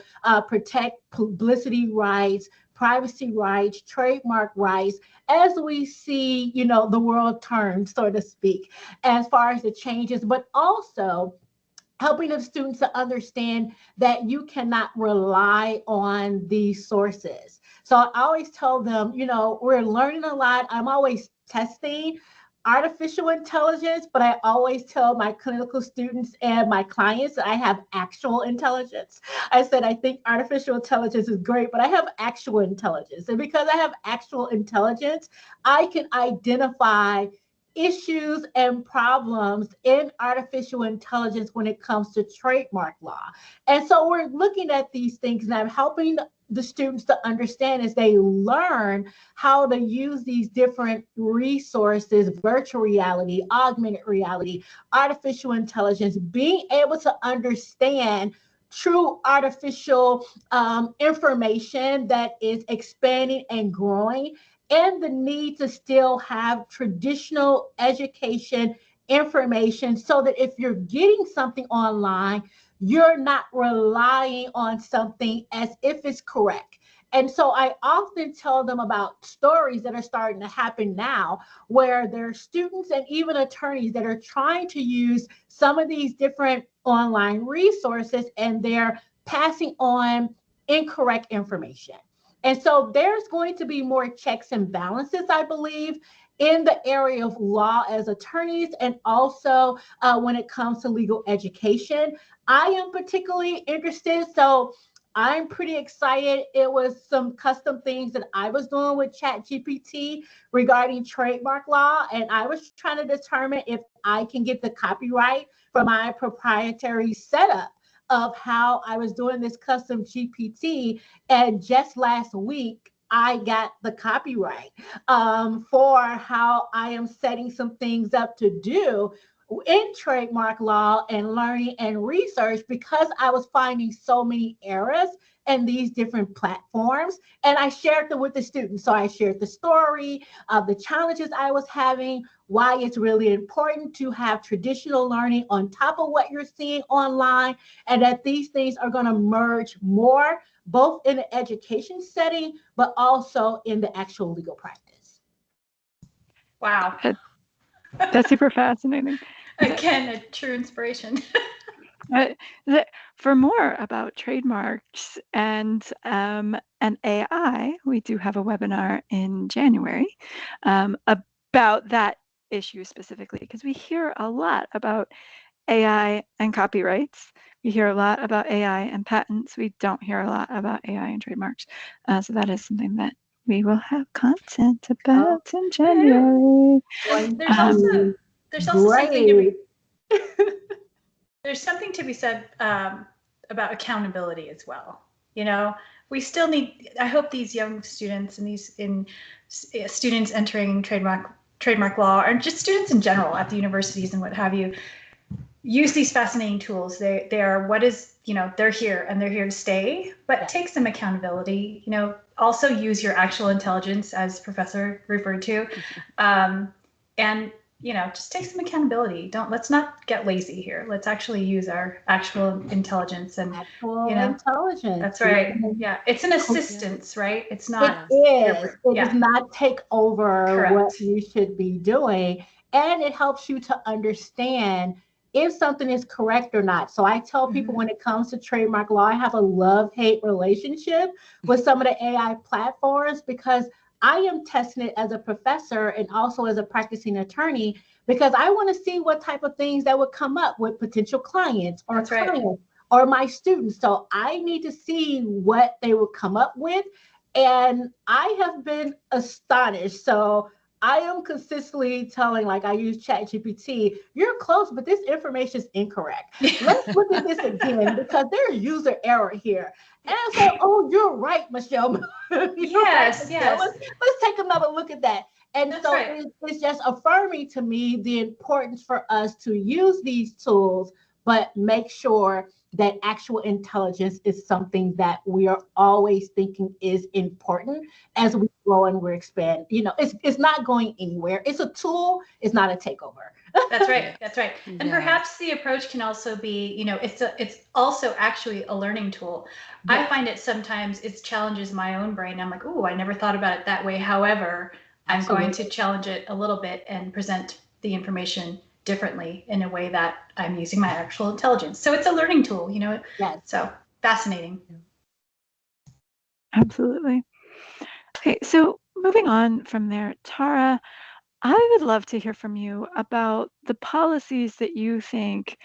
protect publicity rights, privacy rights, trademark rights, as we see, the world turn, so to speak, as far as the changes, but also helping the students to understand that you cannot rely on these sources. So I always tell them, we're learning a lot. I'm always testing artificial intelligence, but I always tell my clinical students and my clients that I have actual intelligence. I said, I think artificial intelligence is great, but I have actual intelligence. And because I have actual intelligence, I can identify issues and problems in artificial intelligence when it comes to trademark law. And so we're looking at these things, and I'm helping the students to understand as they learn how to use these different resources, virtual reality, augmented reality, artificial intelligence, being able to understand true artificial information that is expanding and growing, and the need to still have traditional education information so that if you're getting something online, you're not relying on something as if it's correct. And so I often tell them about stories that are starting to happen now where there are students and even attorneys that are trying to use some of these different online resources, and they're passing on incorrect information. And so there's going to be more checks and balances, I believe, in the area of law as attorneys, and also when it comes to legal education. I am particularly interested, so I'm pretty excited. It was some custom things that I was doing with ChatGPT regarding trademark law, and I was trying to determine if I can get the copyright for my proprietary setup of how I was doing this custom GPT. And just last week, I got the copyright for how I am setting some things up to do in trademark law and learning and research, because I was finding so many errors in these different platforms, and I shared them with the students. So I shared the story of the challenges I was having, why it's really important to have traditional learning on top of what you're seeing online, and that these things are going to merge more, both in the education setting, but also in the actual legal practice. Wow. That's super fascinating. Again, a true inspiration. For more about trademarks and AI, we do have a webinar in January about that issue specifically, because we hear a lot about AI and copyrights. We hear a lot about AI and patents. We don't hear a lot about AI and trademarks. So that is something that we will have content about in January. There's also something to be there's something to be said about accountability as well. We still need, I hope these young students and these students entering trademark law, or just students in general at the universities and what have you, use these fascinating tools. They are what is, they're here and they're here to stay, but take some accountability, also use your actual intelligence, as Professor referred to, and just take some accountability. Let's not get lazy here. Let's actually use our actual intelligence and intelligence. That's right. Yeah. It's an assistance, right? It's not. It does not take over Correct. what you should be doing. And it helps you to understand if something is correct or not. So I tell people when it comes to trademark law, I have a love-hate relationship with some of the AI platforms, because I am testing it as a professor and also as a practicing attorney, because I want to see what type of things that would come up with potential clients or clients or my students. So I need to see what they would come up with. And I have been astonished. So I am consistently telling, like I use ChatGPT, you're close, but this information is incorrect. Let's look at this again, because there's user error here. And I say, oh, you're right, Michelle. Yes. Let's take another look at that. And it's just affirming to me the importance for us to use these tools, but make sure that actual intelligence is something that we are always thinking is important as we grow and we expand. It's not going anywhere. It's a tool. It's not a takeover. That's right. That's right. And Yeah. perhaps the approach can also be, it's also actually a learning tool. Yeah. I find it sometimes it challenges my own brain. I'm like, oh, I never thought about it that way. However, I'm going to challenge it a little bit and present the information differently in a way that I'm using my actual intelligence. So it's a learning tool, Yes. So fascinating. Absolutely. Okay, so moving on from there, Tara, I would love to hear from you about the policies that you think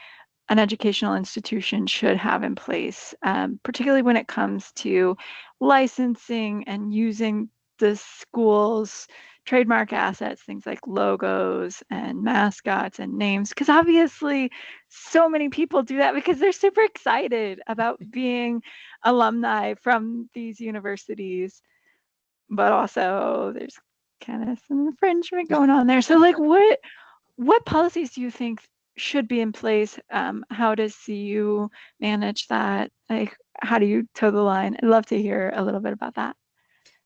an educational institution should have in place, particularly when it comes to licensing and using the school's trademark assets, things like logos and mascots and names, because obviously so many people do that because they're super excited about being alumni from these universities, but also there's kind of some infringement going on there. So like what policies do you think should be in place? How does CU manage that? Like, how do you toe the line? I'd love to hear a little bit about that.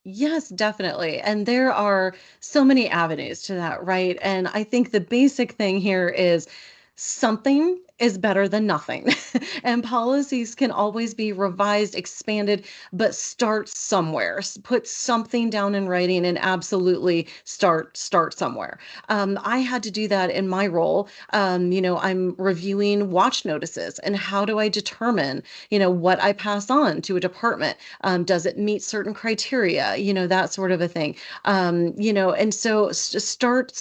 Yes, definitely. And there are so many avenues to that, right? And I think the basic thing here is something is better than nothing. And policies can always be revised, expanded, but start somewhere. Put something down in writing and absolutely start somewhere. I had to do that in my role. I'm reviewing watch notices and how do I determine, what I pass on to a department? Does it meet certain criteria? That sort of a thing. And so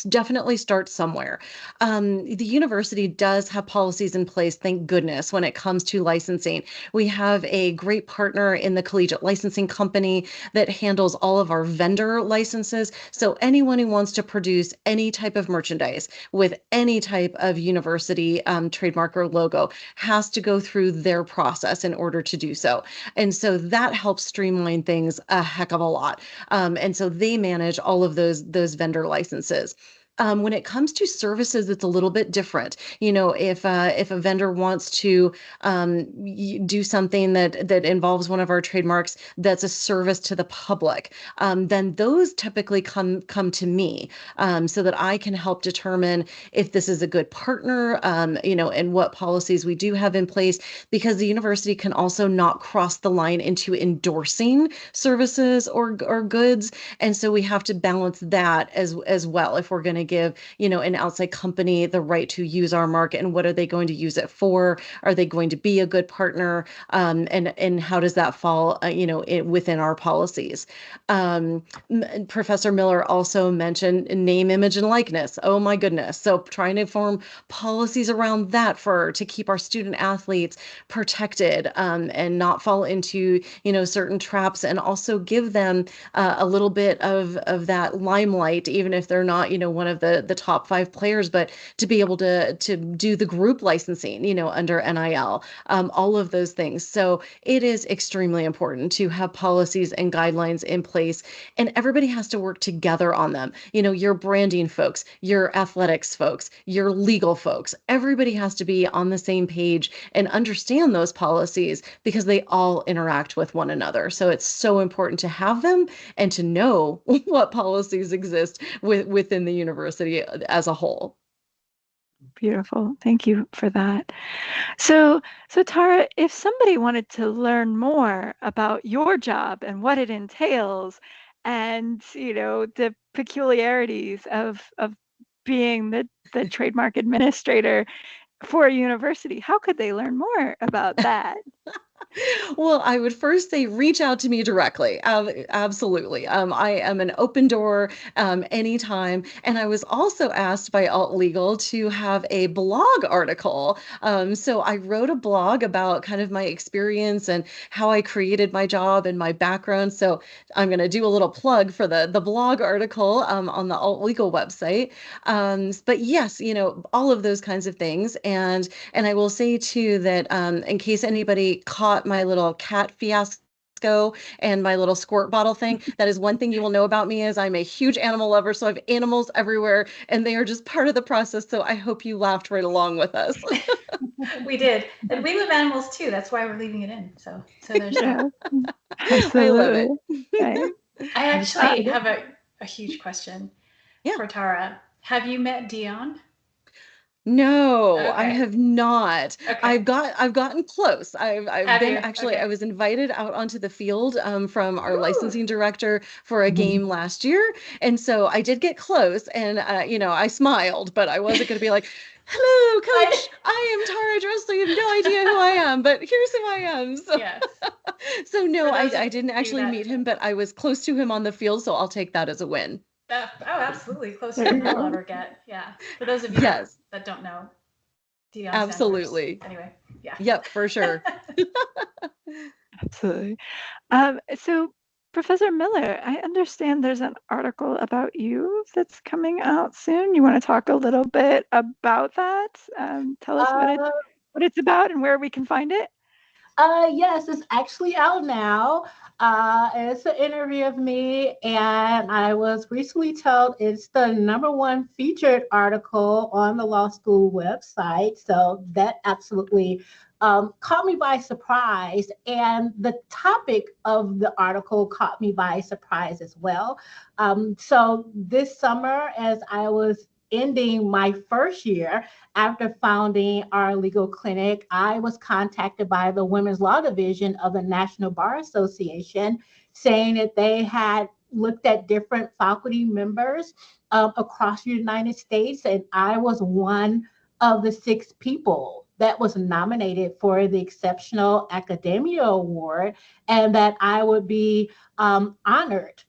definitely start somewhere. The university does have policies in place, thank goodness, when it comes to licensing. We have a great partner in the Collegiate Licensing Company that handles all of our vendor licenses. So anyone who wants to produce any type of merchandise with any type of university trademark or logo has to go through their process in order to do so. And so that helps streamline things a heck of a lot. And so they manage all of those vendor licenses. When it comes to services, it's a little bit different. If a vendor wants to do something that involves one of our trademarks that's a service to the public, then those typically come to me, so that I can help determine if this is a good partner, and what policies we do have in place, because the university can also not cross the line into endorsing services or goods, and so we have to balance that as well if we're going to give an outside company the right to use our mark, and what are they going to use it for? Are they going to be a good partner? And how does that fall within our policies? Professor Miller also mentioned name, image, and likeness. Oh my goodness. So trying to form policies around that to keep our student athletes protected, and not fall into certain traps, and also give them a little bit of that limelight, even if they're not one of the top 5 players, but to be able to do the group licensing under NIL, all of those things. So it is extremely important to have policies and guidelines in place, and everybody has to work together on them. Your branding folks, your athletics folks, your legal folks, everybody has to be on the same page and understand those policies, because they all interact with one another. So it's so important to have them and to know what policies exist within the university as a whole. Beautiful. Thank you for that. So Tara, if somebody wanted to learn more about your job and what it entails, and the peculiarities of being the trademark administrator for a university, how could they learn more about that? Well, I would first say reach out to me directly. Absolutely. I am an open door anytime. And I was also asked by Alt Legal to have a blog article. So I wrote a blog about kind of my experience and how I created my job and my background. So I'm going to do a little plug for the blog article on the Alt Legal website. But yes, all of those kinds of things. And I will say too that in case anybody caught my little cat fiasco disco and my little squirt bottle thing. That is one thing you will know about me is I'm a huge animal lover. So I have animals everywhere and they are just part of the process. So I hope you laughed right along with us. We did. And we love animals too. That's why we're leaving it in. So there's that. I love it. Absolutely. Right. I actually Uh, have a huge question Yeah. for Tara. Have you met Dion? No, I Okay. have not. Okay. I've gotten close. I've Have been you? actually I Okay. was invited out onto the field from our Ooh. licensing director for a game last year, and so I did get close, and I smiled, but I wasn't going to be like, "Hello, I coach. I am Tara Dressler. You have no idea who I am, but here's who I am." So yes. so no, For I those of I didn't you actually meet that him, but I was close to him on the field, so I'll take that as a win. absolutely closer there than you I'll go. ever get. Yeah. For those of you Yes, that don't know, Dion Sanders. absolutely. Anyway, yeah. Yep, for sure. Absolutely. So, Professor Miller, I understand there's an article about you that's coming out soon. You want to talk a little bit about that? Tell us Uh, what it's about and where we can find it. yes, it's actually out now. It's an interview of me, and I was recently told it's the #1 featured article on the law school website. So that absolutely caught me by surprise. And the topic of the article caught me by surprise as well. So this summer, as I was ending my first year, after founding our legal clinic, I was contacted by the Women's Law Division of the National Bar Association saying that they had looked at different faculty members across the United States, and I was one of the 6 people that was nominated for the Exceptional Academia Award, and that I would be honored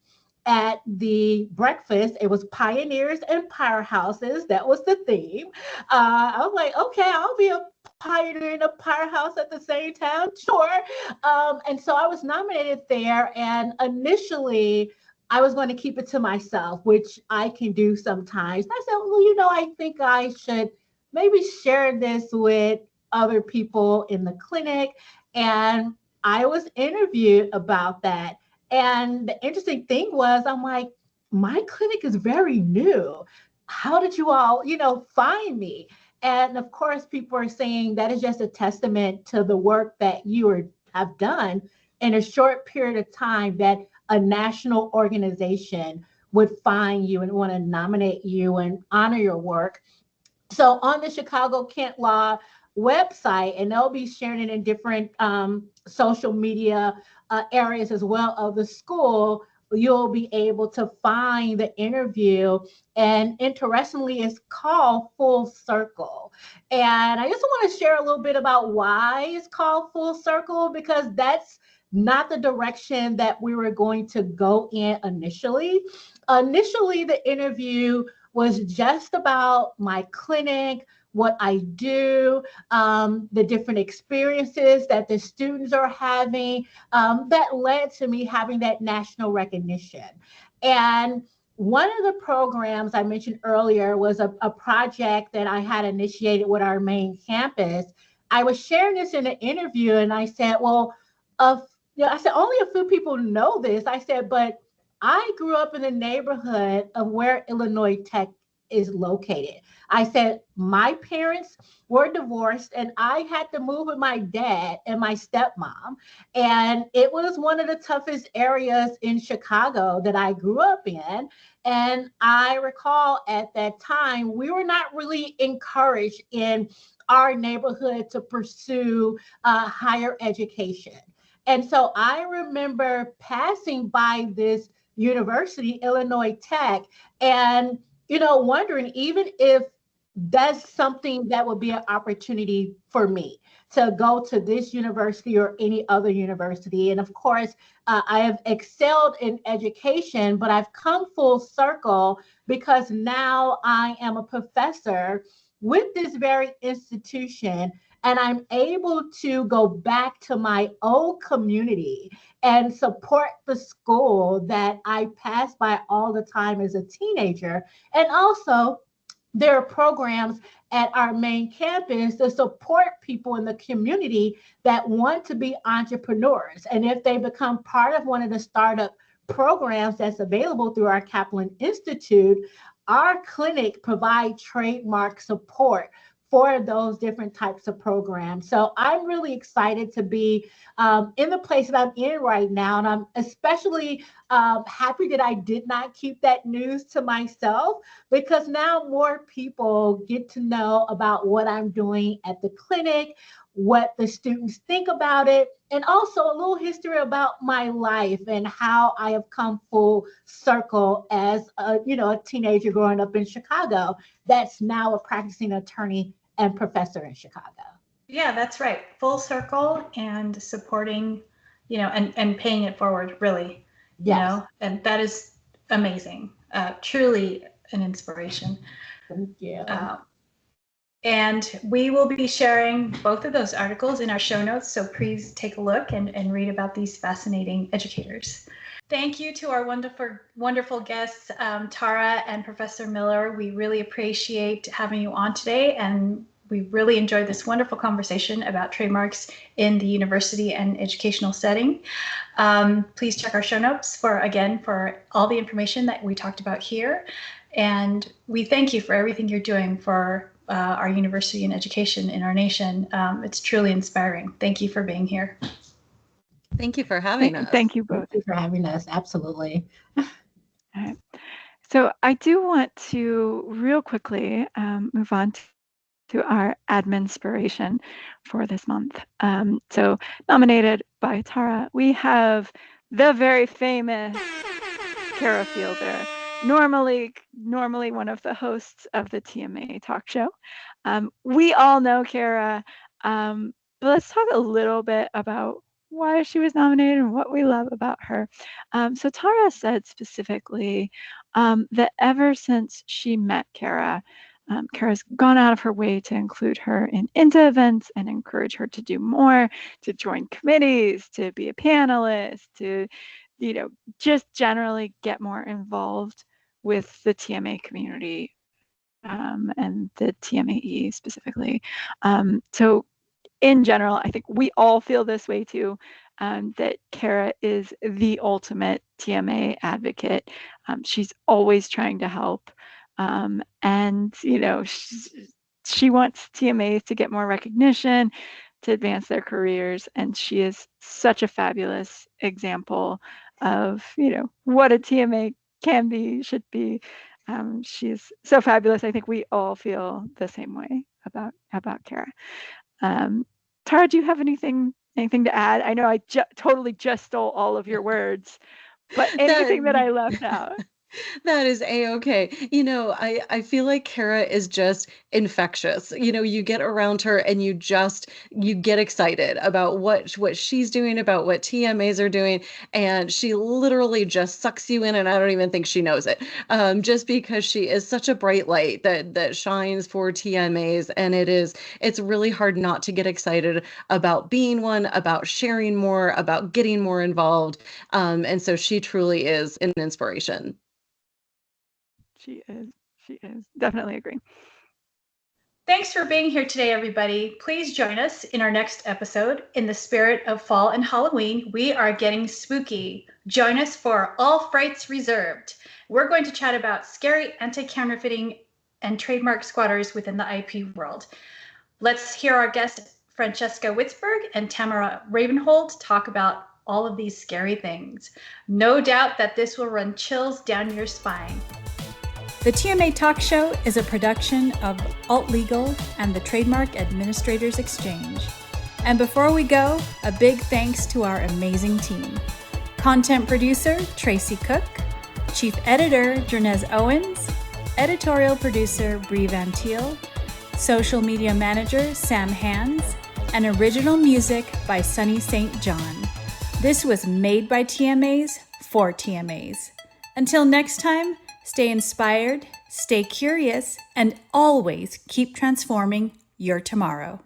at the breakfast. It was Pioneers and Powerhouses. That was the theme. I was like, okay, I'll be a pioneer and a powerhouse at the same time. Sure. And so I was nominated there. And initially, I was going to keep it to myself, which I can do sometimes. And I said, well, I think I should maybe share this with other people in the clinic. And I was interviewed about that. And the interesting thing was, I'm like, my clinic is very new. How did you all, find me? And of course, people are saying that is just a testament to the work that have done in a short period of time, that a national organization would find you and want to nominate you and honor your work. So on the Chicago Kent Law website, and they'll be sharing it in different social media areas as well of the school, you'll be able to find the interview. And interestingly, it's called Full Circle. And I just want to share a little bit about why it's called Full Circle, because that's not the direction that we were going to go in initially. Initially, the interview was just about my clinic, what I do, the different experiences that the students are having, that led to me having that national recognition. And one of the programs I mentioned earlier was a project that I had initiated with our main campus. I was sharing this in an interview, and I said, well, I said, only a few people know this. I said, but I grew up in the neighborhood of where Illinois Tech is located. I said, my parents were divorced, and I had to move with my dad and my stepmom. And it was one of the toughest areas in Chicago that I grew up in. And I recall at that time, we were not really encouraged in our neighborhood to pursue higher education. And so I remember passing by this university, Illinois Tech, and wondering even if that's something that would be an opportunity for me to go to this university or any other university. And of course, I have excelled in education, but I've come full circle because now I am a professor with this very institution, and I'm able to go back to my old community and support the school that I passed by all the time as a teenager, and also there are programs at our main campus to support people in the community that want to be entrepreneurs. And if they become part of one of the startup programs that's available through our Kaplan Institute, our clinic provides trademark support for those different types of programs. So I'm really excited to be in the place that I'm in right now. And I'm especially happy that I did not keep that news to myself, because now more people get to know about what I'm doing at the clinic, what the students think about it, and also a little history about my life and how I have come full circle as a teenager growing up in Chicago that's now a practicing attorney and professor in Chicago. Yeah, that's right. Full circle and supporting, and paying it forward, really, Yes. and that is amazing. Truly an inspiration. Thank you. And we will be sharing both of those articles in our show notes, so please take a look and read about these fascinating educators. Thank you to our wonderful guests, Tara and Professor Miller. We really appreciate having you on today, and we really enjoyed this wonderful conversation about trademarks in the university and educational setting. Please check our show notes for all the information that we talked about here. And we thank you for everything you're doing for our university and education in our nation. It's truly inspiring. Thank you for being here. Thank you for having us. Thank you both. Thank you for having us. Absolutely. All right. So I do want to real quickly move on to our adminspiration for this month. So nominated by Tara, we have the very famous Kara Fielder, normally one of the hosts of the TMA talk show. We all know Kara, but let's talk a little bit about why she was nominated and what we love about her. So Tara said specifically that ever since she met Kara, Kara's gone out of her way to include her in INTA events and encourage her to do more, to join committees, to be a panelist, to just generally get more involved with the TMA community and the TMAE specifically. So in general, I think we all feel this way too, that Kara is the ultimate TMA advocate. She's always trying to help. And, she wants TMAs to get more recognition, to advance their careers. And she is such a fabulous example of, what a TMA can be, should be. She is so fabulous. I think we all feel the same way about Kara. Tara, do you have anything to add? I know I totally just stole all of your words, but anything that I left out? That is a-okay. I feel like Kara is just infectious. You get around her and you get excited about what she's doing, about what TMAs are doing, and she literally just sucks you in, and I don't even think she knows it. Just because she is such a bright light that shines for TMAs, and it's really hard not to get excited about being one, about sharing more, about getting more involved. And so she truly is an inspiration. She is. Definitely agree. Thanks for being here today, everybody. Please join us in our next episode. In the spirit of fall and Halloween, we are getting spooky. Join us for All Frights Reserved. We're going to chat about scary anti-counterfeiting and trademark squatters within the IP world. Let's hear our guests, Francesca Witzberg and Tamara Ravenhold, talk about all of these scary things. No doubt that this will run chills down your spine. The TMA Talk Show is a production of Alt Legal and the Trademark Administrators Exchange. And before we go, a big thanks to our amazing team. Content producer, Tracy Cook. Chief editor, Jernez Owens. Editorial producer, Bree Van Thiel. Social media manager, Sam Hands. And original music by Sunny St. John. This was made by TMAs for TMAs. Until next time, stay inspired, stay curious, and always keep transforming your tomorrow.